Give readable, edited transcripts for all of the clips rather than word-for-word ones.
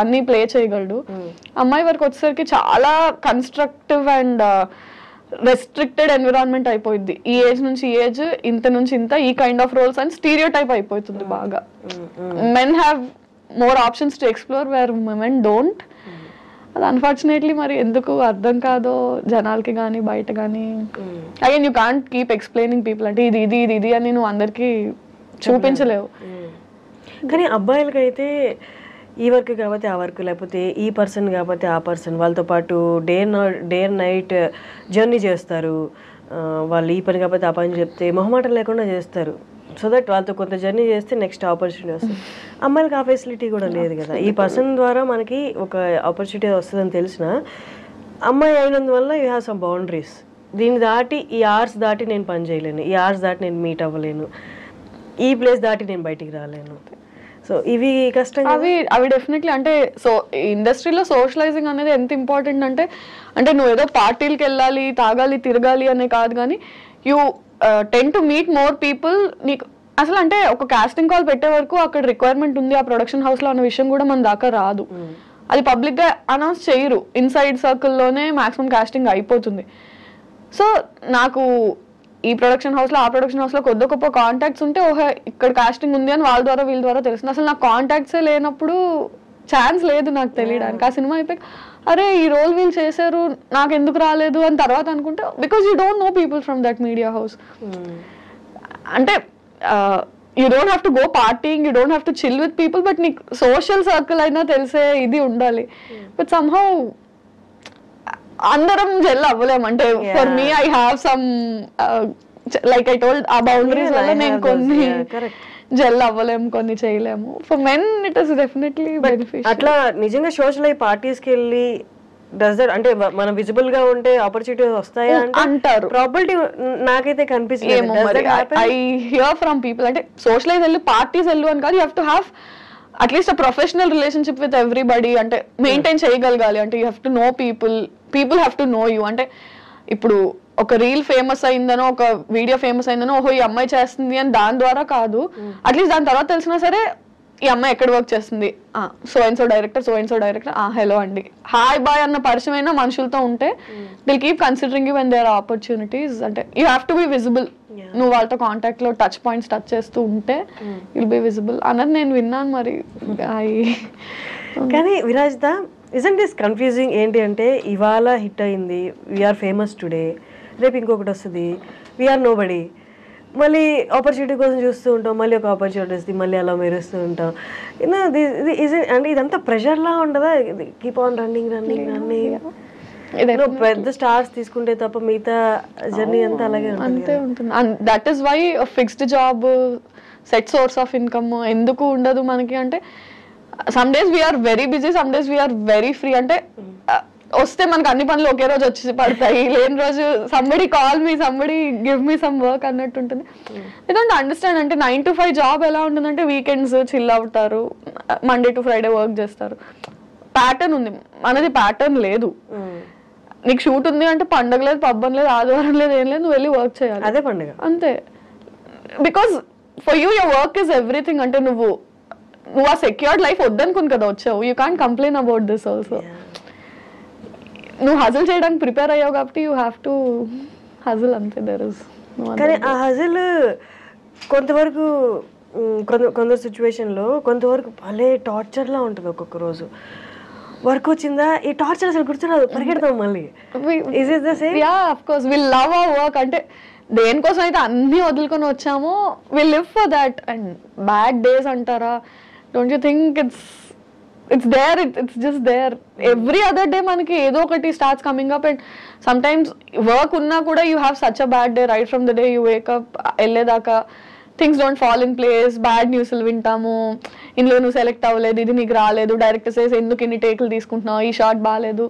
అన్ని ప్లే చేయగలడు. అమ్మాయి వరకు వచ్చేసరికి చాలా కన్స్ట్రక్టివ్ అండ్ రెస్ట్రిక్టెడ్ ఎన్విరాన్మెంట్ అయిపోయింది. ఈ ఏజ్ నుంచి ఈ ఏజ్, ఇంత నుంచి ఇంత, ఈ కైండ్ ఆఫ్ రోల్స్ అని స్టీరియో టైప్ అయిపోతుంది బాగా. Men have more options to explore where women don't. అది అన్ఫార్చునేట్లీ మరి ఎందుకు అర్థం కాదో జనాలకి కానీ బయట కానీ. Again you can't keep explaining people అంటే ఇది ఇది ఇది ఇది అని నువ్వు అందరికి చూపించలేవు. కానీ అబ్బాయిలకైతే ఈ వర్క్ కాబట్టి ఆ వర్క్, లేకపోతే ఈ పర్సన్ కాబట్టి ఆ పర్సన్, వాళ్ళతో పాటు డే అండ్ నైట్ జర్నీ చేస్తారు. వాళ్ళు ఈ పని కాబట్టి ఆ పని చెప్తే మొహమాటం లేకుండా చేస్తారు. సో దట్ వాళ్ళతో కొంత జర్నీ చేస్తే నెక్స్ట్ ఆపర్చునిటీ వస్తుంది. అమ్మాయిలకి ఆ ఫెసిలిటీ కూడా లేదు కదా. ఈ పర్సన్ ద్వారా మనకి ఒక ఆపర్చునిటీ వస్తుందని తెలిసిన అమ్మాయి అయినందువల్ల యూ హ్యావ్ సమ్ బౌండరీస్. దీన్ని దాటి ఈ అవర్స్ దాటి నేను పని చేయలేను, ఈ అవర్స్ దాటి నేను మీట్ అవ్వలేను, ఈ ప్లేస్ దాటి నేను బయటికి రాలేను. సో ఇవి కష్టం. అవి డెఫినెట్లీ అంటే సో ఇండస్ట్రీలో సోషలైజింగ్ అనేది ఎంత ఇంపార్టెంట్ అంటే నువ్వు ఏదో పార్టీలకు వెళ్ళాలి, తాగాలి, తిరగాలి అనే కాదు, కానీ you ten to meet more people. నీకు అసలు అంటే ఒక కాస్టింగ్ కాల్ పెట్టే వరకు అక్కడ రిక్వైర్మెంట్ ఉంది ఆ ప్రొడక్షన్ హౌస్లో అన్న విషయం కూడా మన దాకా రాదు. అది పబ్లిక్గా అనౌన్స్ చేయరు, ఇన్సైడ్ సర్కిల్లోనే మ్యాక్సిమం కాస్టింగ్ అయిపోతుంది. సో నాకు ఈ ప్రొడక్షన్ హౌస్లో ఆ ప్రొడక్షన్ హౌస్లో కొద్ది గొప్ప కాంటాక్ట్స్ ఉంటే ఓహో ఇక్కడ కాస్టింగ్ ఉంది అని వాళ్ళ ద్వారా వీళ్ళ ద్వారా తెలుస్తుంది. అసలు నాకు కాంటాక్ట్సే లేనప్పుడు ఛాన్స్ లేదు నాకు తెలియడానికి. ఆ సినిమా అయిపోయి అరే ఈ రోల్ వీళ్ళు చేశారు నాకు ఎందుకు రాలేదు అని తర్వాత అనుకుంటే because you don't know people from that media house. అంటే you don't have to go partying, you don't have to chill with people, but నీకు సోషల్ సర్కిల్ అయినా తెలిసే ఇది ఉండాలి. బట్ సమ్హౌ అందరం జెల్ అవ్వలేము. అంటే for me I have some like I told ఆ బౌండరీస్ వల్ల నేను కొన్ని జెల్ అవ్వలేము, కొన్ని చేయలేము. For men it is definitely beneficial. అట్లా నిజంగా సోషల్ అయ్యి పార్టీస్కి వెళ్ళి డస్ దట్ అంటే మనం విజిబుల్ గా ఉంటే ఆపర్చునిటీస్ వస్తాయా అంటారు. ప్రాబిలిటీ నాకైతే కనిపిస్తుంది. ఐ హియర్ ఫ్రమ్ పీపుల్ అంటే సోషలైజ్ వెళ్ళు, పార్టీస్ వెళ్ళు అని కాదు, you have to have at least a professional relationship with everybody. అంటే మెయింటైన్ చేయగలగాలి. అంటే you have to know people, people have to know you. అంటే ఇప్పుడు ఒక రీల్ ఫేమస్ అయిందనో ఒక వీడియో ఫేమస్ అయిందనో ఓహో ఈ అమ్మాయి చేస్తుంది అని దాని ద్వారా కాదు, అట్లీస్ట్ దాని తర్వాత తెలిసినా సరే ఈ అమ్మాయి ఎక్కడ వర్క్ చేస్తుంది, so and so director, hello అండి, హాయ్ బాయ్ అన్న పరిచయం అయినా మనుషులతో ఉంటే they'll keep considering you when there are opportunities. అంటే you have to be visible. నువ్వు వాళ్ళతో కాంటాక్ట్ లో టచ్ పాయింట్స్ టచ్ చేస్తూ ఉంటే విల్ బి విజిబుల్ అన్నది నేను విన్నాను. మరి కానీ విరాజిత, ఇజంట్ దిస్ కన్ఫ్యూజింగ్? ఏంటి అంటే ఇవాళ హిట్ అయింది, వీఆర్ ఫేమస్ టుడే, రేపు ఇంకొకటి వస్తుంది, వీఆర్ నో బడీ, మళ్ళీ ఆపర్చునిటీ కోసం చూస్తూ ఉంటాం, మళ్ళీ ఒక ఆపర్చునిటీ వస్తుంది, మళ్ళీ అలా మెరుస్తూ ఉంటాం. అంటే ఇదంతా ప్రెషర్లా ఉండదా? Keep on running. పెద్ద స్టార్స్ తీసుకుంటే తప్ప మిగతా జర్నీ అంతా అలాగే ఉంటుంది. That is why fixed job, set source of income ఎందుకు ఉండదు మనకి అంటే some days we are very busy, some days we are very free. అంటే వస్తే మనకు అన్ని పనులు ఒకే రోజు వచ్చి పడతాయి, లేని రోజు somebody call me, somebody give me some work అన్నట్టు ఉంటుంది. ఎందుకంటే అండర్స్టాండ్ అంటే 9 to 5 జాబ్ ఎలా ఉంటుందంటే వీకెండ్స్ చిల్ అవుతారు, మండే టు ఫ్రైడే వర్క్ చేస్తారు, ప్యాటర్న్ ఉంది. మనది ప్యాటర్న్ లేదు. నీకు షూట్ ఉంది అంటే పండగ లేదు, పబ్బం లేదు, ఆదివారం లేదు, ఏం లేదు, నువ్వు వెళ్ళి వర్క్ చేయాలి, అదే పండుగ అంతే. Because for you your work is everything. అంటే నువ్వు ఆ సెక్యూర్డ్ లైఫ్ వద్దనుకుని కదా వచ్చావు. You can't complain about this also. నువ్వు హజిల్ చేయడానికి ప్రిపేర్ అయ్యావు కాబట్టి యూ హ్యావ్ టు హజిల్, అంతే. దెర్ ఇస్ కానీ ఆ హజిల్ కొంతవరకు కొందరు సిచ్యువేషన్లో కొంతవరకు భలే టార్చర్లా ఉంటుంది. ఒక్కొక్క రోజు వర్క్ వచ్చిందా ఈ టార్చర్ అసలు గుర్తురాదు, పరిగెడతాం మళ్ళీ. Is it the same? Yeah, of course we love our work. అంటే దేనికోసం అయితే అన్ని వదులుకొని వచ్చామో we live for that. And bad days అంటారా, don't you think it's there, it's just there. Every other day manaki edo okati starts coming up, and sometimes work unna kuda you have such a bad day right from the day you wake up elledaka things don't fall in place, bad news lu vintamu, inlo nu select avaledu, idi neeku raaledu, director says enduku inni take lu teeskuntunavu, ee shot baaledu,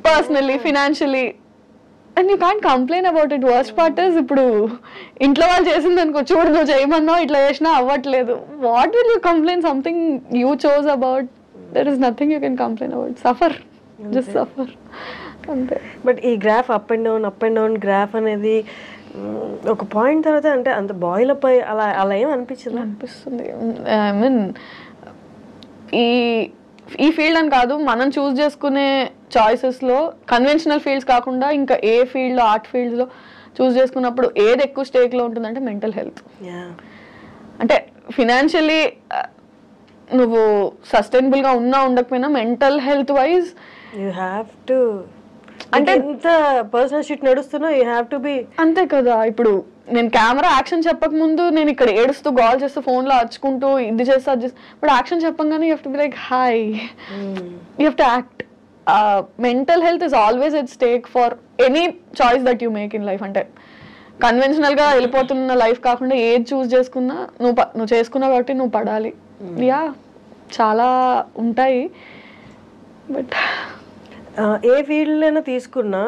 personally financially, and you can't complain about it. Worst part is ఇప్పుడు ఇంట్లో వాళ్ళు చేసింది అనుకో, చూడు నువ్వు చేయమన్నావు ఇట్లా చేసినా అవ్వట్లేదు, what will you complain? Something you chose about, there is nothing you can complain about. Suffer, just suffer, అంతే. బట్ ఈ graph up and down graph అనేది ఒక పాయింట్ తర్వాత అంటే అంత బాయిల్ అప్ అలా ఏం అనిపించింది? అనిపిస్తుంది. ఐ మీన్ ఈ ఈ ఫీల్డ్ అని కాదు, మనం చూస్ చేసుకునే చాయిసెస్లో కన్వెన్షనల్ ఫీల్డ్స్ కాకుండా ఇంకా ఏ ఫీల్డ్లో, ఆర్ట్ ఫీల్డ్స్లో చూస్ చేసుకున్నప్పుడు ఏది ఎక్కువ స్టేక్లో ఉంటుందంటే మెంటల్ హెల్త్. అంటే ఫినాన్షియలీ నువ్వు సస్టైనబుల్గా ఉన్నా ఉండకపోయినా mental health wise you have to, అంటే ఎంత పర్సనల్ షిట్ నడుస్తున్నా యూ హ్యావ్ టు బి. అంతే కదా. ఇప్పుడు నేను కెమెరా యాక్షన్ చెప్పక ముందు నేను ఇక్కడ ఏడుస్తూ కాల్ చేస్తూ ఫోన్లో అరుచుకుంటూ ఇది చేస్తా అది చేస్తా, ఇప్పుడు యాక్షన్ చెప్పగానే you have to be like hi, you have to act. Mental health is always at stake for any choice that you make in life. అంటే కన్వెన్షనల్గా వెళ్ళిపోతున్న లైఫ్ కాకుండా ఏది చూస్ చేసుకున్నా నువ్వు చేసుకున్నావు కాబట్టి నువ్వు పడాలి. యా చాలా ఉంటాయి. బట్ ఏ ఫీల్డ్లైనా తీసుకున్నా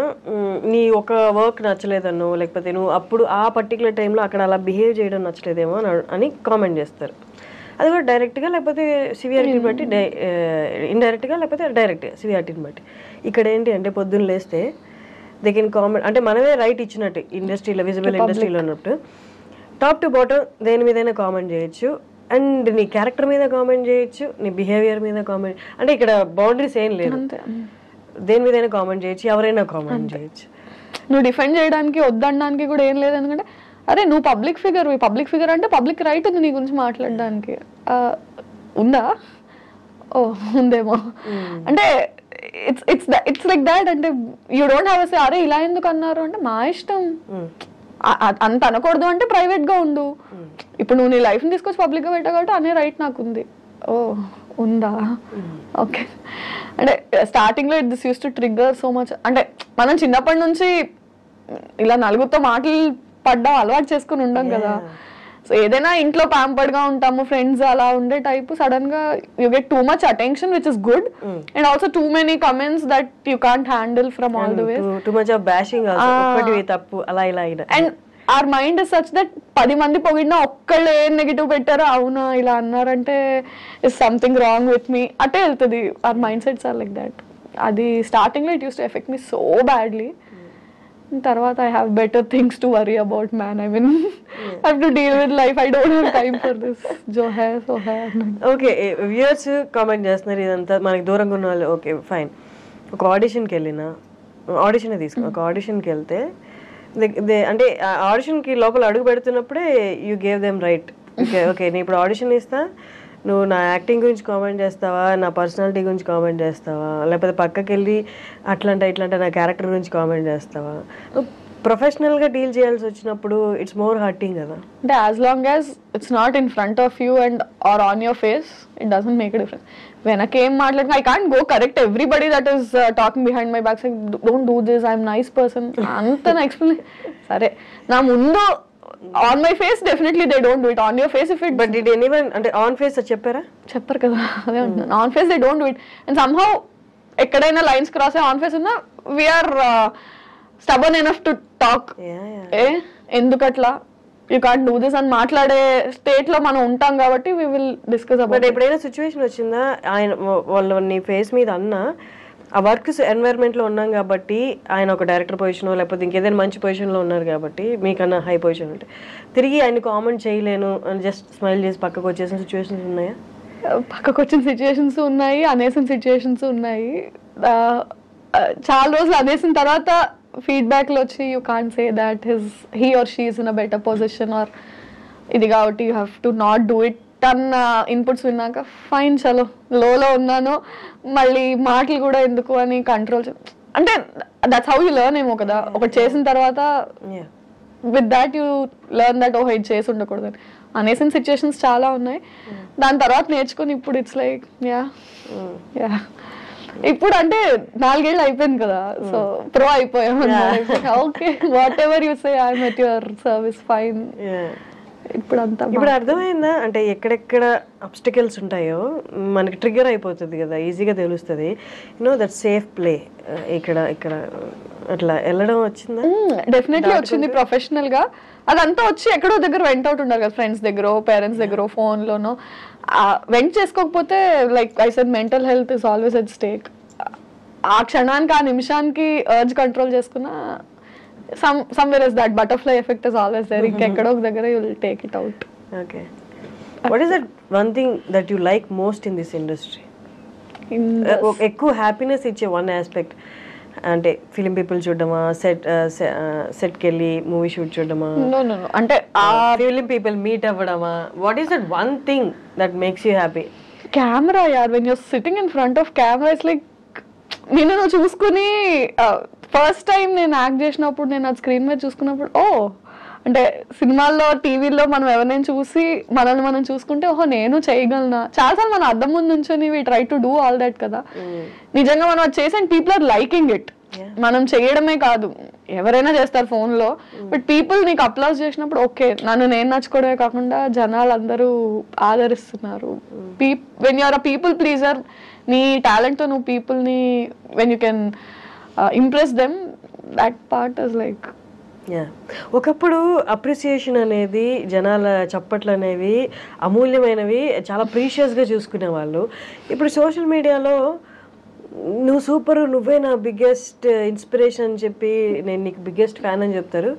నీ ఒక వర్క్ నచ్చలేదన్నో, లేకపోతే నువ్వు అప్పుడు ఆ పర్టికులర్ టైంలో అక్కడ అలా బిహేవ్ చేయడం నచ్చలేదేమో అని కామెంట్ చేస్తారు. అది కూడా డైరెక్ట్గా లేకపోతే సివియారిటీని బట్టి, ఇండైరెక్ట్గా లేకపోతే డైరెక్ట్గా సివియారిటీని బట్టి. ఇక్కడ ఏంటి అంటే పొద్దున్న లేస్తే దే కెన్ కామెంట్, అంటే మనమే రైట్ ఇచ్చినట్టు ఇండస్ట్రీలో, విజిబుల్ ఇండస్ట్రీలో ఉన్నప్పుడు టాప్ టు బాటమ్ దేని మీదైనా కామెంట్ చేయొచ్చు. అండ్ నీ క్యారెక్టర్ మీద కామెంట్ చేయొచ్చు, నీ బిహేవియర్ మీద కామెంట్, అంటే ఇక్కడ బౌండరీస్ ఏం లేదు. దేని మీదైనా కామెంట్ చేయొచ్చు, ఎవరైనా కామెంట్ చేయొచ్చు. నువ్వు డిఫెండ్ చేయడానికి వద్దనడానికి కూడా ఏం లేదు. ఎందుకంటే అరే నువ్వు పబ్లిక్ ఫిగర్ అంటే పబ్లిక్ రైట్ ఉంది నీ గురించి మాట్లాడడానికి. ఉందా? ఓ ఉందేమో. అంటే ఇట్స్ లైక్ దాట్. అంటే యూ డోంట్ హ్యావ్ సే అరే ఇలా ఎందుకు అన్నారు అంటే మా ఇష్టం. అంత అనకూడదు అంటే ప్రైవేట్ గా ఉండు. ఇప్పుడు నువ్వు నీ లైఫ్ ని తీసుకొచ్చి పబ్లిక్ గా పెట్టా కాబట్టి అనే రైట్ నాకు ఉంది. ఓ ఉందా? ఓకే. అంటే స్టార్టింగ్ లో this use to trigger so much. అంటే మనం చిన్నప్పటి నుంచి ఇలా నలుగురితో మాటలు పడ్డాం, అలవాటు చేసుకుని ఉండం కదా. సో ఏదైనా ఇంట్లో ప్యాంపర్డ్ గా ఉంటాము, ఫ్రెండ్స్ అలా ఉండే టైప్, సడన్ గా you get two much attention which is good, and also too many comments that you can't handle from all the ways. Too much of bashing also, ఒకటి తప్పు అలా ఇలా. And our mind is such that 10 మంది పొగిడినా ఒక్కళ్ళు ఏం negative పెట్టారో అవునా ఇలా అన్నారంటే is something wrong with me అటే వెళ్తుంది. our mindsets are like that. అది స్టార్టింగ్ లో it use to effect me so badly. తర్వాత I have better things to worry about, man. I mean I have to deal with life. I don't have time for this. jo hai so hai. Okay, viewers comment చేస్తున్నారు ఇదంతా మనకి దూరంగా ఉన్న వాళ్ళు. Okay fine, ఒక ఆడిషన్కి వెళ్ళినా, audition తీసుకో, ఒక ఆడిషన్కి వెళ్తే అంటే ఆడిషన్కి లోపల అడుగు పెడుతున్నప్పుడే you gave them right. Okay నేను ఇప్పుడు ఆడిషన్ ఇస్తా, నువ్వు నా యాక్టింగ్ గురించి కామెంట్ చేస్తావా, నా పర్సనాలిటీ గురించి కామెంట్ చేస్తావా, లేకపోతే పక్కకి వెళ్ళి అట్లంటే నా క్యారెక్టర్ గురించి కామెంట్ చేస్తావా. ప్రొఫెషనల్గా డీల్ చేయాల్సి వచ్చినప్పుడు ఇట్స్ మోర్ హర్టింగ్ కదా. అంటే as long as it's not in front of you and are on your face, it doesn't make a difference. వెనకేం మాట్లాడుతున్నా I can't go correct everybody that is talking behind my back, don't do this, I'm nice person అంత నా explain. సరే నా ముందు on my face definitely they don't do it, on your face if it. But did anyone అంటే on face చెప్పారా? చెప్పరు కదా, అదే అంటున్నాను. On face they don't do it. And somehow ఎక్కడైనా లైన్స్ క్రాస్ అయ్యి ఆన్ ఫేస్ ఉన్నా we are stubborn enough to talk. ఎందుకట్లా యూ కాంట్ డూ దిస్ అని మాట్లాడే స్టేట్ లో మనం ఉంటాం కాబట్టి we will discuss about. But ఎప్పుడైనా సిచ్యువేషన్ వచ్చిందా ఆయన వాళ్ళు నీ ఫేస్ మీద అన్నా ఆ వర్క్ ఎన్వైరన్మెంట్ లో ఉన్నాం కాబట్టి, ఆయన ఒక డైరెక్టర్ పొజిషన్ లేకపోతే ఇంకేదైనా మంచి పొజిషన్ లో ఉన్నారు కాబట్టి మీకన్నా హై పొజిషన్ ఉంటే తిరిగి ఆయన కామెంట్ చేయలేను అని జస్ట్ స్మైల్ చేసి పక్కకు వచ్చేసిన సిచ్యువేషన్స్ ఉన్నాయా? పక్కకు వచ్చిన సిచ్యువేషన్స్ ఉన్నాయి, అనేసిన సిచ్యువేషన్స్ ఉన్నాయి. చాలా రోజులు అనేసిన తర్వాత ఫీడ్బ్యాక్ లో వచ్చి you can't say that he or she is in a better position or ఇది కాబట్టి you have to not do it అన్న ఇన్పుట్స్ విన్నాక ఫైన్ చలో లోలో ఉన్నాను, మళ్ళీ మాటలు కూడా ఎందుకు అని కంట్రోల్. అంటే దట్స్ హౌ యూ లెర్న్ ఏమో కదా. ఒకటి చేసిన తర్వాత with that you learn that ఓహో ఇది చేసి ఉండకూడదు అని. అనేసిన సిచ్యువేషన్స్ చాలా ఉన్నాయి, దాని తర్వాత నేర్చుకుని ఇప్పుడు ఇట్స్ లైక్ యా. ఇప్పుడు అంటే 4 ఏళ్ళు అయిపోయింది కదా, సో ప్రో అయిపోయాం. Okay what ever you say I'm at your service fine. ఇప్పుడు అర్థమైందా? అంటే ఎక్కడెక్కడ అబ్స్టికల్స్ ఉంటాయో మనకి ట్రిగ్గర్ అయిపోతుంది కదా, ఈజీగా తెలుస్తుంది. యూనో దట్ సేఫ్ ప్లే ఇక్కడ అట్లా వెళ్ళడం వచ్చిందా? డెఫినెట్లీ వచ్చింది. ప్రొఫెషనల్ గా అదంతా వచ్చి ఎక్కడో దగ్గర వెంట్ అవుట్ ఉన్నారు కదా, ఫ్రెండ్స్ దగ్గర, పేరెంట్స్ దగ్గర, ఫోన్ లోనో. వెంట్ చేసుకోకపోతే like I said mental health is always at stake. ఆ క్షణానికి ఆ నిమిషానికి అర్జ్ కంట్రోల్ చేసుకున్నా somewhere is that butterfly effect is always there. Ekkado ok dagara you will take it out. Okay, what is that one thing that you like most in this industry? ఎక్కువ happiness ఇచ్చే one aspect అంటే film people చూడడమా, సెట్కి వెళ్ళి movie shoot చూడడమా, అంటే film people meet అవ్వడమా? What is that one thing that makes you happy? Camera యార్, when you're sitting in front of camera it's like నేను చూసుకుని ఫస్ట్ టైం నేను యాక్ట్ చేసినప్పుడు నేను అది స్క్రీన్ మీద చూసుకున్నప్పుడు అంటే సినిమాల్లో టీవీలో మనం ఎవరినైనా చూసి మనల్ని మనం చూసుకుంటే నేను చేయగలనా. చాలాసార్లు మనం అద్దం ముందు నుంచొని we try to do all that కదా. నిజంగా మనం అది చేసి and people are liking it. మనం చేయడమే కాదు, ఎవరైనా చేస్తారు ఫోన్ లో, బట్ పీపుల్ నీకు అప్లాస్ చేసినప్పుడు ఓకే నన్ను నేను నచ్చుకోవడమే కాకుండా జనాలు అందరూ ఆదరిస్తున్నారు. When you're a people pleaser, నీ టాలెంట్ తో నువ్వు పీపుల్ ని when you can impress them, that part is like. ఒకప్పుడు అప్రిసియేషన్ అనేది, జనాల చప్పట్లు అనేవి అమూల్యమైనవి, చాలా ప్రీషియస్గా చూసుకునే వాళ్ళు. ఇప్పుడు సోషల్ మీడియాలో నువ్వు సూపర్, నువ్వే నా బిగ్గెస్ట్ ఇన్స్పిరేషన్ అని చెప్పి నేను నీకు బిగ్గెస్ట్ ఫ్యాన్ అని చెప్తారు.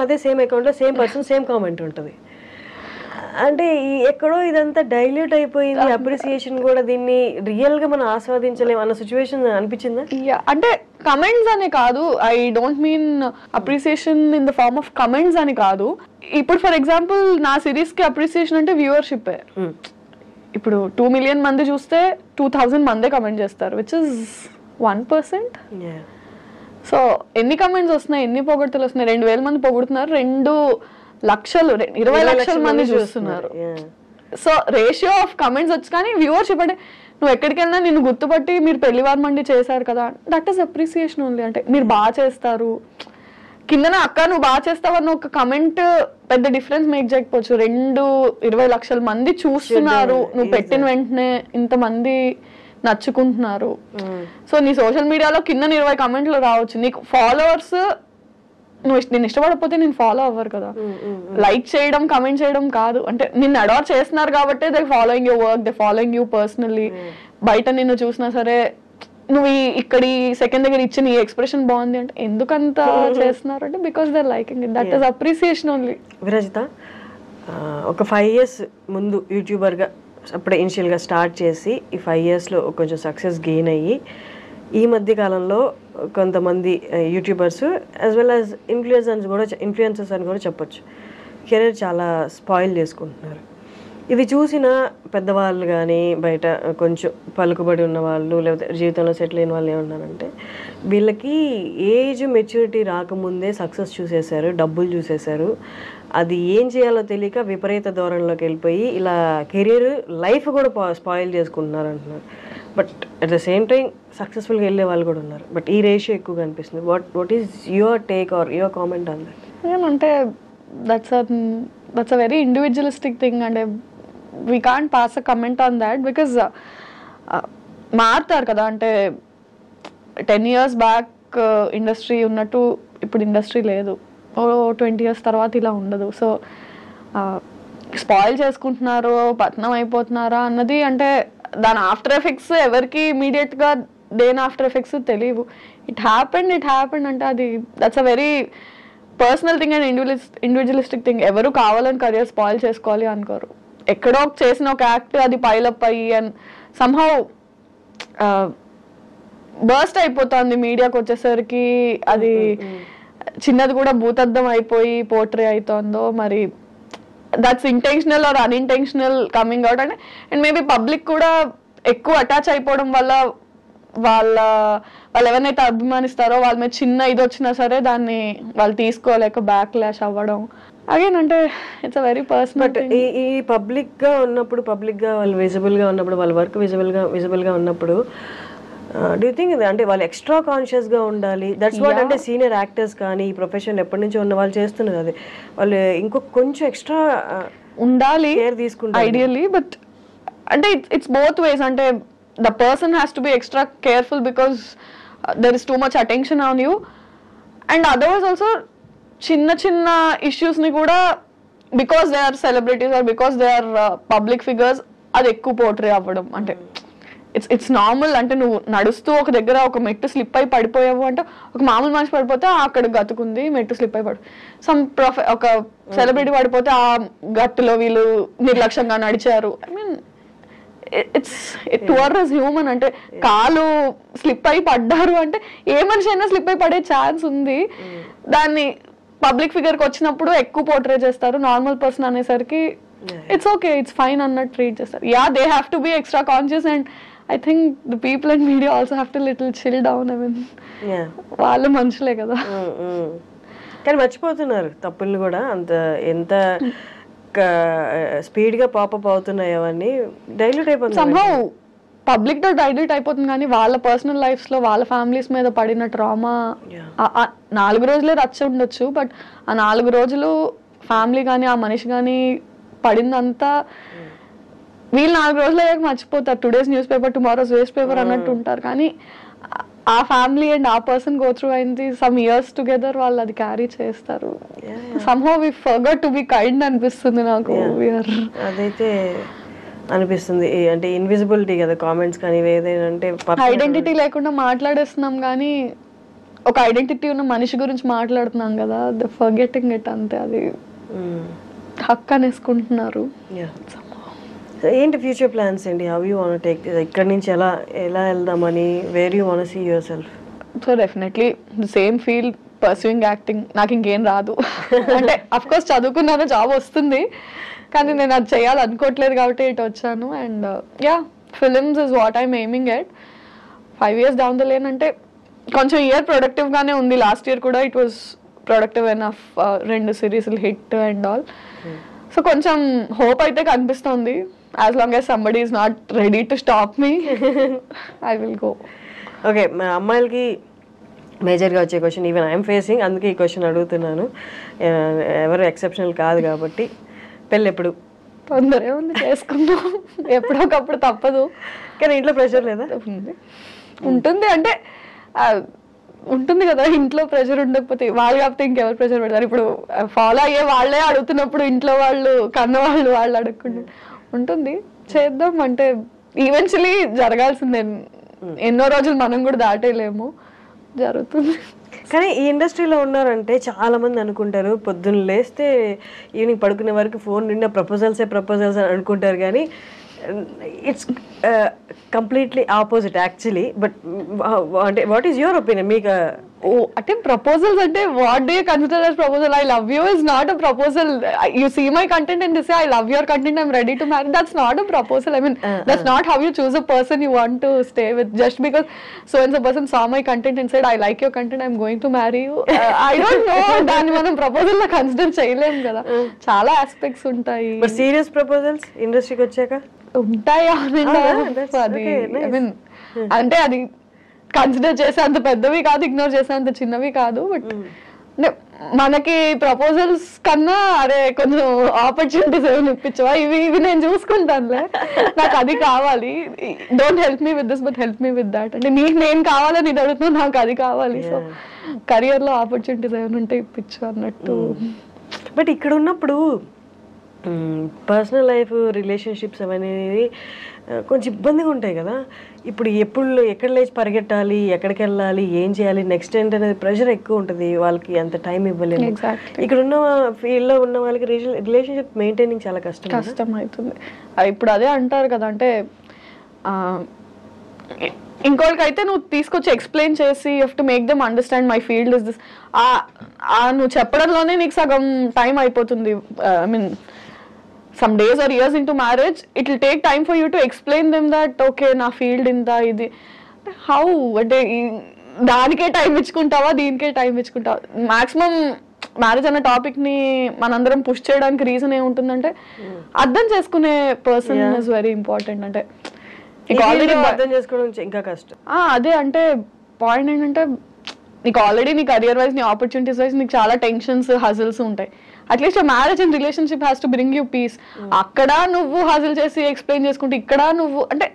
అదే సేమ్ అకౌంట్లో సేమ్ పర్సన్ సేమ్ కామెంట్ ఉంటుంది. అంటే ఎక్కడో ఇదంతా డైల్యూట్ అయిపోయింది. అప్రిసియేషన్ కూడా దీన్ని రియల్ గా మనం ఆస్వాదించలేము అన్న సిచ్యువేషన్ అనిపించిందా? అంటే కమెంట్స్ అని కాదు, I don't mean appreciation in the form of comments అని కాదు. ఇప్పుడు ఫర్ ఎగ్జాంపుల్ నా సిరీస్ కి అప్రిసియేషన్ అంటే వ్యూవర్షిప్. ఇప్పుడు 2 million మంది చూస్తే 2000 మందే కమెంట్ చేస్తారు, విచ్ ఇస్ 1%. సో ఎన్ని కమెంట్స్ వస్తున్నాయి, ఎన్ని పొగడ్తలు వస్తున్నాయి? 2000 మంది పొగుడుతున్నారు, 2 లక్షలు 20 లక్షల మంది చూస్తున్నారు. సో రేషియో ఆఫ్ కమెంట్స్ వచ్చి, కానీ వ్యూవర్షిప్ అంటే నువ్వు ఎక్కడికి వెళ్ళినా నిన్ను గుర్తుపట్టి మీరు పెళ్లివారు మండి చేశారు కదా, దట్ ఈస్ అప్రిసియేషన్ ఓన్లీ. అంటే మీరు బాగా చేస్తారు, కిందన అక్క నువ్వు బాగా చేస్తావు అన్న ఒక కమెంట్ పెద్ద డిఫరెన్స్ మేక్ చేయకపోవచ్చు. 20 లక్షల మంది చూస్తున్నారు, నువ్వు పెట్టిన వెంటనే ఇంతమంది నచ్చుకుంటున్నారు. సో నీ సోషల్ మీడియాలో కింద 20 కమెంట్లు రావచ్చు, నీకు ఫాలోవర్స్ నేను ఇష్టపడకపోతే నేను ఫాలో అవ్వరు కదా. లైక్ చేయడం, కమెంట్ చేయడం కాదు, అంటే నిన్ను అడార్ చేస్తున్నారు కాబట్టి they following your work, they following you personally. బయట నిన్ను చూసినా సరే నువ్వు ఇక్కడ సెకండ్ దగ్గర ఇచ్చిన ఈ ఎక్స్ప్రెషన్ బాగుంది అంటే ఎందుకంత చేస్తున్నారు అంటే because they liking it, that is appreciation only. Virajitha, ఒక 5 years ముందు యూట్యూబర్గా అప్పుడే ఇనిషియల్గా స్టార్ట్ చేసి ఈ 5 yearsలో కొంచెం సక్సెస్ గెయిన్ అయ్యి ఈ మధ్య కాలంలో కొంతమంది YouTubers as well as influencers అని కూడా చెప్పొచ్చు, కెరీర్ చాలా స్పాయిల్ చేసుకుంటున్నారు. ఇది చూసిన పెద్దవాళ్ళు కానీ బయట కొంచెం పలుకుబడి ఉన్న వాళ్ళు లేకపోతే జీవితంలో సెటిల్ అయిన వాళ్ళు ఏమన్నారంటే, వీళ్ళకి ఏజ్ మెచ్యూరిటీ రాకముందే సక్సెస్ చూసేశారు, డబ్బులు చూసేశారు, అది ఏం చేయాలో తెలియక విపరీత ధోరణిలోకి వెళ్ళిపోయి ఇలా కెరీర్ లైఫ్ కూడా స్పాయిల్ చేసుకుంటున్నారు అంటున్నారు. But at the same time సక్సెస్ఫుల్గా వెళ్ళే వాళ్ళు కూడా ఉన్నారు. బట్ ఈ రేషియో ఎక్కువగా అనిపిస్తుంది. What is your take or your comment on that? ఏమంటే that's a very individualistic thing, అంటే we can't pass a comment on that because మారుతారు కదా. అంటే 10 years బ్యాక్ ఇండస్ట్రీ ఉన్నట్టు ఇప్పుడు ఇండస్ట్రీ లేదు, 20 years తర్వాత ఇలా ఉండదు. సో స్పాయిల్ చేసుకుంటున్నారు, పతనం అయిపోతున్నారా అన్నది అంటే దాని ఆఫ్టర్ ఎఫెక్ట్స్ ఎవరికి ఇమీడియట్గా దేని ఆఫ్టర్ ఎఫెక్ట్స్ తెలియవు. ఇట్ హ్యాపెండ్ అంటే అది that's a very personal thing and individualistic thing. ఎవరు కావాలని కెరియర్ స్పాయిల్ చేసుకోవాలి అనుకోరు. ఎక్కడో చేసిన ఒక యాక్ట్ అది పైలప్ అయ్యి అండ్ సమ్హౌ బర్స్ట్ అయిపోతుంది మీడియాకి వచ్చేసరికి, అది చిన్నది కూడా భూతద్దం అయిపోయి పోర్ట్రే అవుతుందో మరి that's intentional or unintentional coming out. And maybe public కూడా ఎక్కువ అటాచ్ అయిపోవడం వల్ల వాళ్ళు ఎవరినైతే అభిమానిస్తారో వాళ్ళ మీద చిన్న ఇది వచ్చినా సరే దాన్ని వాళ్ళు తీసుకోలేక బ్యాక్ లాష్ అవ్వడం అగైన్. అంటే it's a very personal. But ఈ పబ్లిక్గా ఉన్నప్పుడు, పబ్లిక్గా వాళ్ళు విజిబుల్గా ఉన్నప్పుడు, వాళ్ళ వర్క్ విజిబుల్గా ఉన్నప్పుడు డూ యూ థింక్ అంటే వాళ్ళు ఎక్స్ట్రా కాన్షియస్గా ఉండాలి? దట్స్ వాట్ అంటే సీనియర్ యాక్టర్స్ కానీ ఈ ప్రొఫెషన్ ఎప్పటి నుంచో ఉన్న వాళ్ళు చేస్తున్నారు, అది వాళ్ళు ఇంకొక కొంచెం ఎక్స్ట్రా ఉండాలి కేర్ తీసుకుంటారు ఐడియల్లీ. బట్ అంటే ఇట్స్ బోత్ వేస్. అంటే the person has to be extra careful because there is too much attention on you. And otherwise also చిన్న ఇష్యూస్ని కూడా because they are celebrities or because they are public figures అది ఎక్కువ portray అవ్వడం. అంటే it's normal. అంటే నువ్వు నడుస్తూ ఒక దగ్గర ఒక మెట్టు స్లిప్ అయి పడిపోయావు అంటే ఒక మామూలు మనిషి పడిపోతే అక్కడ గతుకుంది, మెట్టు స్లిప్ అయి ఒక సెలబ్రిటీ పడిపోతే ఆ గట్టులో వీళ్ళు నిర్లక్ష్యంగా నడిచారు. I mean it's to err is human. అంటే కాలు స్లిప్ అయి పడ్డారు అంటే ఏ మనిషి అయినా స్లిప్ అయి పడే ఛాన్స్ ఉంది. దాన్ని పబ్లిక్ ఫిగర్కి వచ్చినప్పుడు ఎక్కువ పోర్ట్రే చేస్తారు. నార్మల్ పర్సన్ అనేసరికి ఇట్స్ ఓకే, ఇట్స్ ఫైన్ అన్నట్టు ట్రీట్ చేస్తారు. Yeah, they have to be extra conscious and I think the people in media also have to little chill down. I mean, వాళ్ళు మనుషులే కదా. కానీ మర్చిపోతున్నారు తప్పుల్ని కూడా. అంత ఎంత స్పీడ్గా పాపప్ అవుతున్నాయి అవన్నీ డైల్యూట్ అయిపోతుంది. somehow పబ్లిక్ తో డైల్యూట్ అయిపోతుంది. కానీ వాళ్ళ పర్సనల్ లైఫ్స్ లో వాళ్ళ ఫ్యామిలీస్ మీద పడిన ట్రామా 4 రోజులే రచ్చ ఉండొచ్చు. బట్ ఆ 4 రోజులు ఫ్యామిలీ కానీ ఆ మనిషి కానీ పడిందంతా వీళ్ళు 4 రోజులు అయ్యాక మర్చిపోతారు. Today's newspaper tomorrow's waste paper అన్నట్టు ఉంటారు. కానీ ఆ ఫ్యామిలీ అండ్ ఆ పర్సన్ గో త్రూ అయింది సమ్ ఇయర్స్ టుగెదర్, వాళ్ళు అది క్యారీ చేస్తారు. Somehow we forgot to be kind అనిపిస్తుంది నాకు. అదైతే అనిపిస్తుంది. అంటే ఇన్విజిబిలిటీ కదా కామెంట్స్ కానీ ఏదైనా, అంటే ఐడెంటిటీ లేకుండా మాట్లాడేస్తున్నాం కానీ ఒక ఐడెంటిటీ ఉన్న మనిషి గురించి మాట్లాడుతున్నాం కదా, ద ఫర్గెటింగ్ ఇట్ అంతే. అది హక్ అనేసుకుంటున్నారు. ఏంటి ఫ్యూచర్ ప్లాన్స్ అండి? హౌ యూ వాంట్ టేక్ ఇక్కడ నుంచి ఎలా వెళ్దామని, where you want see yourself? So definitely the same field, pursuing acting. నాకు ఇంకేం రాదు. అంటే అఫ్ కోర్స్ చదువుకున్నాను, జాబ్ వస్తుంది, కానీ నేను అది చేయాలనుకోవట్లేదు కాబట్టి ఇటు వచ్చాను. And yeah, films is what I'm aiming at. 5 years down the lane అంటే కొంచెం ఇయర్ ప్రొడక్టివ్గానే ఉంది. లాస్ట్ ఇయర్ కూడా ఇట్ వాస్ ప్రొడక్టివ్ ఎనఫ్, 2 సిరీస్లు హిట్ అండ్ ఆల్. సో కొంచెం హోప్ అయితే కనిపిస్తుంది. as long as somebody is not ready to stop me, I will go. Okay, మా అమ్మాయిలకి మేజర్గా వచ్చే క్వశ్చన్ ఈవెన్ ఐఎమ్ ఫేసింగ్, అందుకే ఈ క్వశ్చన్ అడుగుతున్నాను. ఎవరు ఎక్సెప్షనల్ కాదు కాబట్టి, పెళ్ళి ఎప్పుడు? తొందరగా ఉంది, చేసుకుందాం. ఎప్పుడొకప్పుడు తప్పదు. కానీ ఇంట్లో ప్రెషర్ లేదా? ఉంటుంది. అంటే ఉంటుంది కదా, ఇంట్లో ప్రెషర్ ఉండకపోతే వాళ్ళు కాకపోతే ఇంకెవరు ప్రెషర్ పెడతారు? ఇప్పుడు ఫాలో అయ్యే వాళ్ళే అడుగుతున్నప్పుడు ఇంట్లో వాళ్ళు కన్నవాళ్ళు అడుగుకుంటారు. ఉంటుంది, చేద్దాం. అంటే ఈవెన్చువలీ జరగాల్సిందే. ఎన్నో రోజులు మనం కూడా దాటేయలేము, జరుగుతుంది. కానీ ఈ ఇండస్ట్రీలో ఉన్నారంటే చాలా మంది అనుకుంటారు పొద్దున్న లేస్తే ఈవినింగ్ పడుకునే వరకు ఫోన్ నిండా ప్రపోజల్స్ అని అనుకుంటారు. కానీ it's completely opposite actually. But అంటే వాట్ ఈస్ యువర్ ఒపీనియన్? మీకు అంటే ప్రపోజల్స్ అంటే what do you consider as proposal? I love you is not a proposal. You see my content and say I love your content, I'm ready to marry. That's not a proposal. I mean that's not how you choose a person you want to stay with. Just because so and so person saw my content and said I like your content, I'm going to marry you. I don't know. దాన్ని మనం proposal లా consider చేయలేము కదా, చాలా aspects ఉంటాయి. But serious proposals ఇండస్ట్రీకి వచ్చాక ఉంటాయి. అది ఐ మీన్ అంటే అది కన్సిడర్ చేసే అంత పెద్దవి కాదు, ఇగ్నోర్ చేసే అంత చిన్నవి కాదు. బట్ మనకి ప్రపోజల్స్ కన్నా అరే కొంచెం ఆపర్చునిటీస్ ఏమైనా ఇప్పించవా, ఇవి నేను చూసుకుంటానులే, నాకు అది కావాలి, don't help me with this but help me with that. అంటే నీకు నేను కావాలని ఇది అడుగుతున్నా, నాకు అది కావాలి. సో కెరియర్ లో ఆపర్చునిటీస్ ఏమైనా ఉంటే ఇప్పించు అన్నట్టు. బట్ ఇక్కడ ఉన్నప్పుడు పర్సనల్ లైఫ్, రిలేషన్షిప్స్ అవనేవి కొంచెం ఇబ్బందిగా ఉంటాయి కదా. ఇప్పుడు ఎక్కడ లేచి పరిగెట్టాలి, ఎక్కడికి వెళ్ళాలి, ఏం చేయాలి, నెక్స్ట్ ఏంటనేది ప్రెషర్ ఎక్కువ ఉంటుంది. వాళ్ళకి అంత టైం ఇవ్వలేదు. ఇక్కడ ఉన్న ఫీల్డ్లో ఉన్న వాళ్ళకి రిలేషన్షిప్ మెయింటైనింగ్ చాలా కష్టం అవుతుంది. ఇప్పుడు అదే అంటారు కదా, అంటే ఇంకోటికైతే నువ్వు తీసుకొచ్చి ఎక్స్ప్లెయిన్ చేసి you have to make them understand my field is this. నువ్వు చెప్పడంలోనే నీకు సగం టైం అయిపోతుంది. I mean some days or years into marriage, it will take time for you to explain them that okay na field inta idi how ante danike time ichukuntawa deenike time ichukuntawa. maximum marriage అనే topic ని మనందరం push చేయడానికి reason ఏముంటుందంటే అర్థం చేసుకునే person is very important. అంటే అర్థం చేసుకోవడం ఇంకా కష్టం. అదే అంటే పాయింట్ ఏంటంటే నీకు ఆల్రెడీ నీ కెరియర్ వైజ్, నీ ఆపర్చునిటీస్ వైజ్ నీకు చాలా టెన్షన్స్, హజిల్స్ ఉంటాయి. At least marriage and relationship has to bring you peace. అక్కడ నువ్వు హజిల్ చేసి ఎక్స్ప్లెయిన్ చేసుకుంటే ఇక్కడ నువ్వు అంటే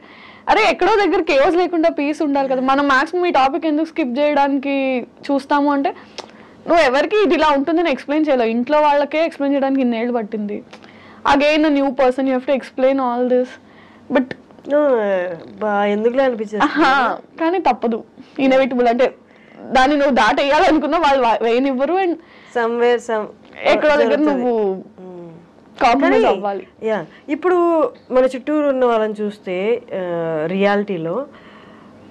అరే ఎక్కడో దగ్గర కేవస్ లేకుండా పీస్ ఉండాలి కదా. మనం మాక్సిమం ఈ టాపిక్ ఎందుకు స్కిప్ చేయడానికి చూస్తాము అంటే నువ్వు ఎవరికి ఇది ఇలా ఉంటుందని ఎక్స్ప్లెయిన్ చేయలేవు. ఇంట్లో వాళ్ళకే ఎక్స్ప్లెయిన్ చేయడానికి ఇన్నేళ్ళు పట్టింది. Again new person you have to explain all this. But ఎందుకులే అనిపించింది, కానీ తప్పదు, ఇన్ఎవిటబుల్. అంటే దాన్ని నువ్వు దాటేయాలనుకున్నా వాళ్ళు వేయనివ్వరు. అండ్ సమ్వేర్ ఎక్కడో దగ్గర నువ్వు కాంప్రమైజ్ అవ్వాలి. యా, ఇప్పుడు మన చుట్టూరు ఉన్న వాళ్ళని చూస్తే రియాలిటీలో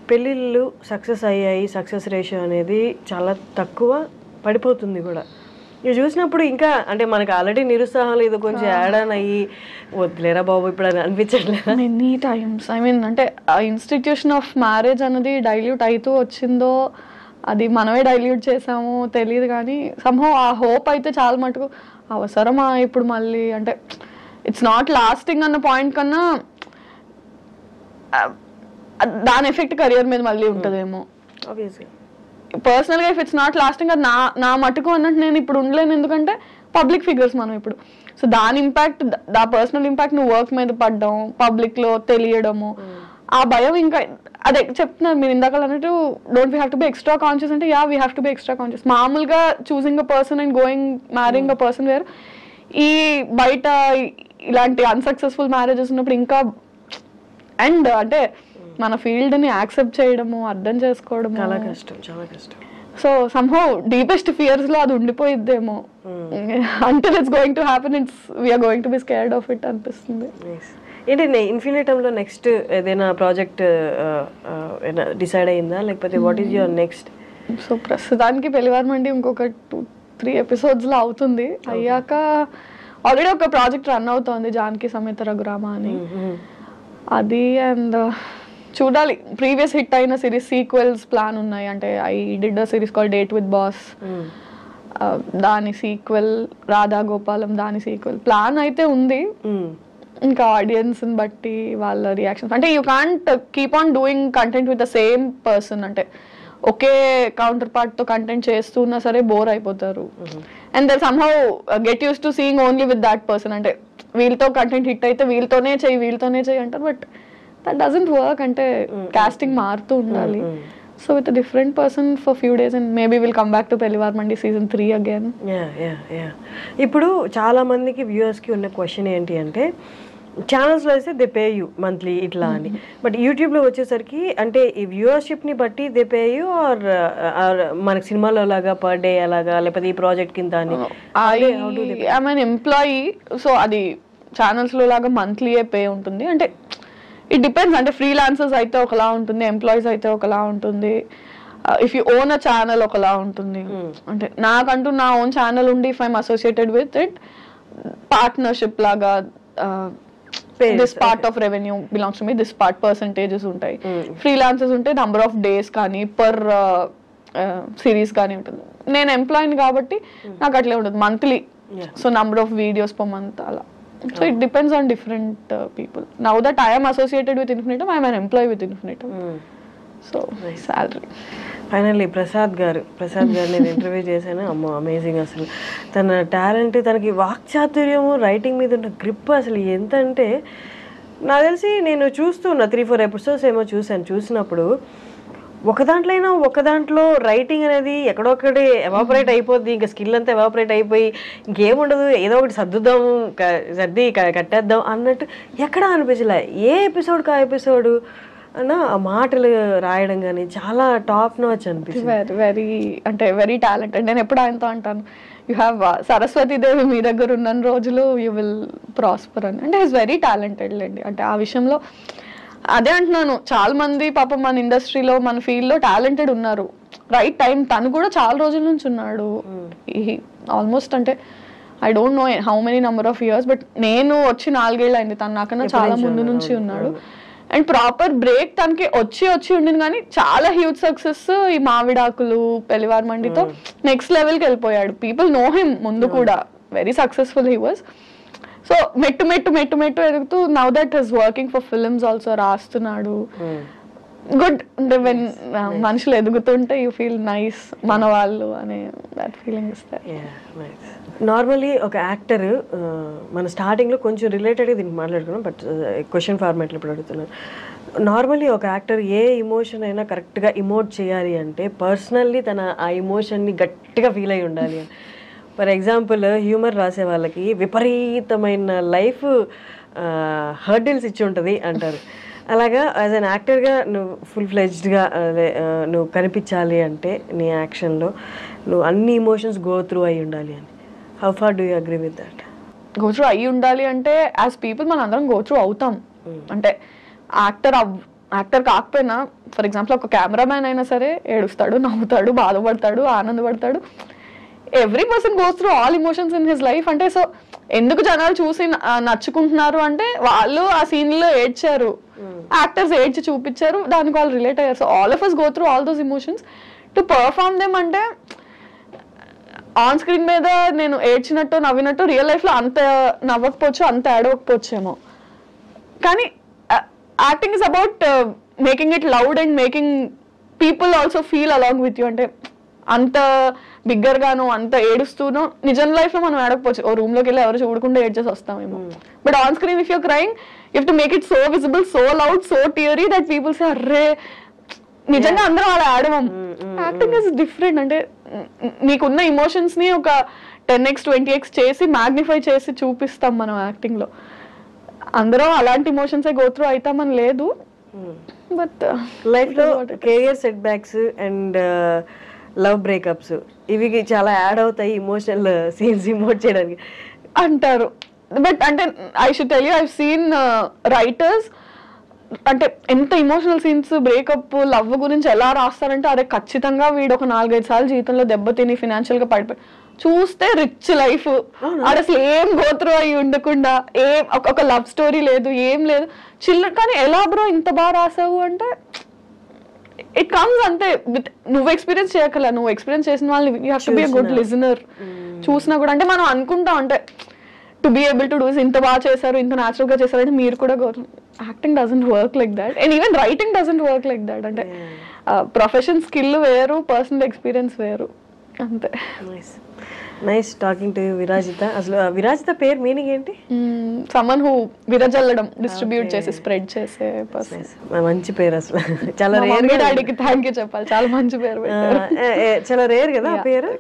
పెళ్ళిళ్ళు సక్సెస్ అయ్యాయి, సక్సెస్ రేషియో అనేది చాలా తక్కువ పడిపోతుంది కూడా. ఇవి చూసినప్పుడు ఇంకా అంటే మనకు ఆల్రెడీ నిరుత్సాహం లేదు, కొంచెం యాడ్ ఆన్ అయ్యి వద్దులేరా బాబు ఇప్పుడు అని అనిపించట్లేదు మెనీ టైమ్స్. ఐ మీన్ అంటే ఆ ఇన్స్టిట్యూషన్ ఆఫ్ మ్యారేజ్ అనేది డైల్యూట్ అవుతూ వచ్చిందో అది మనమే డైల్యూట్ చేసామో తెలియదు, కానీ సంహౌ ఆ హోప్ అయితే చాలా మటుకు అవసరమా ఇప్పుడు మళ్ళీ అంటే ఇట్స్ నాట్ లాస్టింగ్ అన్న పాయింట్ కన్నా దాని ఎఫెక్ట్ కెరియర్ మీద మళ్ళీ ఉంటుందేమో. ఆబ్వియస్గా పర్సనల్గా ఇఫ్ ఇట్స్ నాట్ లాస్టింగ్ అది నా మటుకు అన్నట్టు నేను ఇప్పుడు ఉండలేను, ఎందుకంటే పబ్లిక్ ఫిగర్స్ మనం ఇప్పుడు. సో దాని ఇంపాక్ట్, దా పర్సనల్ ఇంపాక్ట్ నువ్వు వర్క్ మీద పడ్డం, పబ్లిక్లో తెలియడము, ఆ భయం ఇంకా అదే చెప్తున్నారు మీరు ఇందాక అన్నట్టు don't we have to be extra conscious అంటే yeah we have to be extra conscious. మామూలుగా choosing a person and going marrying a person వేరు. ఈ బయట ఇలాంటి అన్సక్సెస్ఫుల్ మ్యారేజెస్ ఉన్నప్పుడు ఇంకా అండ్ అంటే మన ఫీల్డ్ని యాక్సెప్ట్ చేయడము, అర్థం చేసుకోవడము చాలా కష్టం, చాలా కష్టం. సో సమ్హౌ డీపెస్ట్ ఫియర్స్లో అది ఉండిపోయిద్దేమో. Until it's going to happen it's we're going to be scared of it అనిపిస్తుంది. ఏంటి ఇన్ఫినిటంలో నెక్స్ట్ ఏదైనా ప్రాజెక్ట్ డిసైడ్ అయిందా, లేకపోతే what is your next? So ప్రస్తుతానికి పెళ్లివారమండి ఇంకొక 2-3 ఎపిసోడ్స్లో అవుతుంది. అయ్యాక ఆల్రెడీ ఒక ప్రాజెక్ట్ రన్ అవుతోంది, జానకి సమేత రఘురామ అని. అది అండ్ చూడాలి, ప్రీవియస్ హిట్ అయిన సిరీస్ సీక్వెల్స్ ప్లాన్ ఉన్నాయి. అంటే I did a series call date with boss, దాని సీక్వెల్ రాధా గోపాలం, దాని సీక్వెల్ ప్లాన్ అయితే ఉంది. ఇంకా ఆడియన్స్ని బట్టి వాళ్ళ రియాక్షన్స్, అంటే you can't keep on doing content with the same person. అంటే ఒకే కౌంటర్ పార్ట్తో కంటెంట్ చేస్తున్నా సరే బోర్ అయిపోతారు. And they somehow get use to seeing only with that person. అంటే వీళ్ళతో కంటెంట్ హిట్ అయితే వీళ్ళతోనే చెయ్యి అంటారు, బట్ దట్ డజంట్ వర్క్. అంటే కాస్టింగ్ మారుతూ ఉండాలి. So with different person for few days and maybe will come back to Pellivaramandi season 3 again. ఇప్పుడు చాలా మందికి వ్యూవర్స్కి ఉన్న క్వశ్చన్ ఏంటి అంటే, ఛానల్స్లో అయితే దే పే యూ మంత్లీ ఇట్లా అని, బట్ యూట్యూబ్లో వచ్చేసరికి అంటే ఈ వ్యూవర్షిప్ని బట్టి దే పే యూ ఆర్ మనకి సినిమాలో లాగా పర్ డే అలాగా, లేకపోతే ఈ ప్రాజెక్ట్ కింద అని? ఐఎమ్ అన్ ఎంప్లాయీ, సో అది ఛానల్స్లో లాగా మంత్లీయే పే ఉంటుంది. అంటే ఇట్ డిపెండ్స్, అంటే ఫ్రీలాన్సర్స్ అయితే ఒకలా ఉంటుంది, ఎంప్లాయీస్ అయితే ఒకలా ఉంటుంది, if you own a channel ఒకలా ఉంటుంది. అంటే నాకంటూ నా ఓన్ ఛానల్ ఉండి if I'm associated with it partnership లాగా this part of revenue belongs to me, this part percentages ఉంటాయి. ఫ్రీలాన్సర్స్ ఉంటే నంబర్ ఆఫ్ డేస్ కానీ పర్ సిరీస్ కానీ ఉంటుంది. నేను ఎంప్లాయీని కాబట్టి నాకు అట్లే ఉంటుంది monthly, so number of videos per month అలా. So it depends on different people. Now that I am associated with Infinitum, I am an employee with Infinitum. So salary. Finally Prasad గారు నేను ఇంటర్వ్యూ చేశాను. అమ్మో అమేజింగ్, అసలు తన talent, తనకి వాక్చాతుర్యము, writing మీద ఉన్న గ్రిప్ అసలు ఎంత అంటే, నాకు తెలిసి నేను చూస్తున్నా 3-4 ఎపిసోడ్స్ ఏమో చూసినప్పుడు ఒక దాంట్లో రైటింగ్ అనేది ఎక్కడొక్కడే ఎవాపరేట్ అయిపోద్ది, ఇంకా స్కిల్ అంతా ఎవాపరేట్ అయిపోయి ఇంకేముండదు, ఏదో ఒకటి సర్ది కట్టేద్దాం అన్నట్టు ఎక్కడా అనిపించలే. ఏ ఎపిసోడ్కి ఆ ఎపిసోడ్ అన్న ఆ మాటలు రాయడం కానీ చాలా టాప్ నాచ్ అనిపించింది. Very talented. నేను ఎప్పుడు ఆయనతో అంటాను, యూ హ్యావ్ సరస్వతీదేవి మీ దగ్గర ఉన్న రోజులు యూ విల్ ప్రాస్పర్ అని. అంటే ఈజ్ వెరీ టాలెంటెడ్ లేండి. అంటే ఆ విషయంలో అదే అంటున్నాను, చాలా మంది పాపం మన ఇండస్ట్రీలో మన ఫీల్డ్లో టాలెంటెడ్ ఉన్నారు. రైట్ టైం, తను కూడా చాలా రోజుల నుంచి ఉన్నాడు. ఆల్మోస్ట్ అంటే I don't know how many number of years, but నేను వచ్చి 4 ఏళ్ళు అయింది, తను నాకన్నా చాలా ముందు నుంచి ఉన్నాడు. అండ్ ప్రాపర్ బ్రేక్ తనకి వచ్చి ఉండింది, కానీ చాలా హ్యూజ్ సక్సెస్ ఈ మావిడాకులు పెళ్లివారమండితో నెక్స్ట్ లెవెల్కి వెళ్ళిపోయాడు. పీపుల్ నో హిమ్ ముందు కూడా, very successful he was. So మెట్టు ఎదుగుతూ now that is working for films also, రాస్తున్నాడు. గుడ్. అంటే వెన్ మనుషులు ఎదుగుతుంటే యూ ఫీల్ నైస్, మన వాళ్ళు అనే దట్ ఫీలింగ్ ఇస్తారు. నార్మలీ ఒక యాక్టర్ మన స్టార్టింగ్లో కొంచెం రిలేటెడ్గా దీనికి మాట్లాడుకున్నాం, బట్ క్వశ్చన్ ఫార్మాట్లో ఇప్పుడు అడుగుతున్నాను. నార్మలీ ఒక యాక్టర్ ఏ ఇమోషన్ అయినా కరెక్ట్గా ఇమోట్ చేయాలి అంటే పర్సనల్లీ తన ఆ ఇమోషన్ని గట్టిగా ఫీల్ అయి ఉండాలి అని. ఫర్ ఎగ్జాంపుల్ హ్యూమర్ రాసే వాళ్ళకి విపరీతమైన లైఫ్ హర్డిల్స్ ఇచ్చి ఉంటుంది అంటారు. అలాగా యాజ్ అన్ యాక్టర్గా నువ్వు ఫుల్ ఫ్లెడ్జ్డ్గా నువ్వు కనిపించాలి అంటే నీ యాక్షన్లో నువ్వు అన్ని ఇమోషన్స్ గో త్రూ అయి ఉండాలి అని. How far do you agree with that? Go through అయ్యి ఉండాలి అంటే యాజ్ పీపుల్ మనం అందరం గో త్రూ అవుతాం. అంటే యాక్టర్ కాకపోయినా ఫర్ ఎగ్జాంపుల్ ఒక కెమెరామ్యాన్ అయినా సరే ఏడుస్తాడు, నవ్వుతాడు, బాధపడతాడు, ఆనందపడతాడు. Every person goes through all emotions in his life. అంటే సో ఎందుకు జనాలు చూసి నచ్చుకుంటున్నారు అంటే వాళ్ళు ఆ సీన్ లో ఏడ్చారు, యాక్టర్స్ ఏడ్చి చూపించారు, దానికి వాళ్ళు రిలేట్ అయ్యారు. So all of us go through all those emotions to perform them. అంటే ఆన్ స్క్రీన్ మీద నేను ఏడ్చినట్టు నవ్వినట్టు రియల్ లైఫ్ లో అంత నవ్వకపోవచ్చు, అంత ఏడవకపోవచ్చేమో. కానీ acting is about making it loud and making people also feel along with you. అంటే అంత బిగ్గర్ గాను అంత ఏడుస్తూనో నిజం లైఫ్ లో మనం ఏడకపోవచ్చు, ఓ రూమ్ లోకి వెళ్ళి ఎవరు చూడకుండా ఏడ్చేసి వస్తామేమో. But on screen if you're crying you have to make it so visible, so loud, so teary that people say అర్రే నిజంగా అందరం అలా ఆడవం. Acting is different. అంటే నీకున్న ఇమోషన్స్ ని ఒక 10x 20x చేసి మ్యాగ్నిఫై చేసి చూపిస్తాం మనం యాక్టింగ్ లో. అందరం అలాంటి ఇమోషన్స్ గో త్రూ అవుతామని లేదు. బట్ లైఫ్ లో career set backs and love breakups ఇవి చాలా యాడ్ అవుతాయి ఇమోషనల్ సీన్స్ ఇమోట్ చేయడానికి అంటారు. బట్ అంటే I should tell you I seen writers అంటే ఎంత ఇమోషనల్ సీన్స్ బ్రేకప్ లవ్ గురించి ఎలా రాస్తారంటే అదే ఖచ్చితంగా వీడు ఒక 4-5 సార్లు జీవితంలో దెబ్బతిని ఫినాన్షియల్ గా పడిపోయి చూస్తే రిచ్ లైఫ్, అది అసలు ఏం గోత్రూ అయి ఉండకుండా ఏం ఒక లవ్ స్టోరీ లేదు, ఏం లేదు, చిల్లర. కానీ ఎలా బ్రో ఇంత బాగా రాసావు అంటే ఇట్ కమ్స్ అంతే. నువ్వు ఎక్స్పీరియన్స్ చేయగల, నువ్వు ఎక్స్పీరియన్స్ చేసిన వాళ్ళని you have to B a good listener. చూసినా కూడా అంటే మనం అనుకుంటాం అంటే to be able to do ఇంత బాగా చేశారు, ఇంత న్యాచురల్ గా చేశారు అంటే మీరు కూడా acting doesn't work like that and even writing doesn't work like that. అంటే ప్రొఫెషన్ స్కిల్ వేరు, పర్సనల్ ఎక్స్పీరియన్స్ వేరు అంతే. Nice talking to Virajitha. అసలు విరాజిత పేరు మీనింగ్ ఏంటి? సమ్మన్ హూ విరజల్లడం, డిస్ట్రిబ్యూట్ చేసి స్ప్రెడ్ చేసే పర్సన్. మంచి పేరు అసలు. చాలా రేర్. డాడీకి థ్యాంక్ యూ చెప్పాలి, చాలా మంచి పేరు పెట్టారు. చాలా రేర్ కదా ఆ పేరు,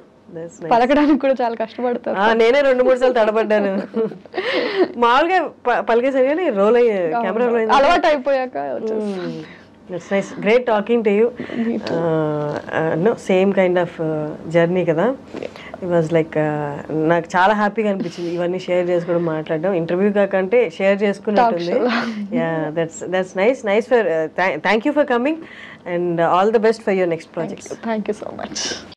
పలకడానికి కూడా చాలా కష్టపడతారు. నేనే 2-3 సార్లు తడబడ్డాను. మామూలుగా పలికేసరి కానీ రోల్ అయ్యే కెమెరా అలవాటు అయిపోయాక. It's nice. Great talking to you. No, same kind of journey కదా. It was like నాకు చాలా హ్యాపీగా అనిపించింది ఇవన్నీ షేర్ చేసుకోవడం, మాట్లాడడం. ఇంటర్వ్యూ కాకంటే షేర్ చేసుకున్నట్టుంది. Yeah, that's nice for thank you for coming and all the best for your next projects. Thank you so much.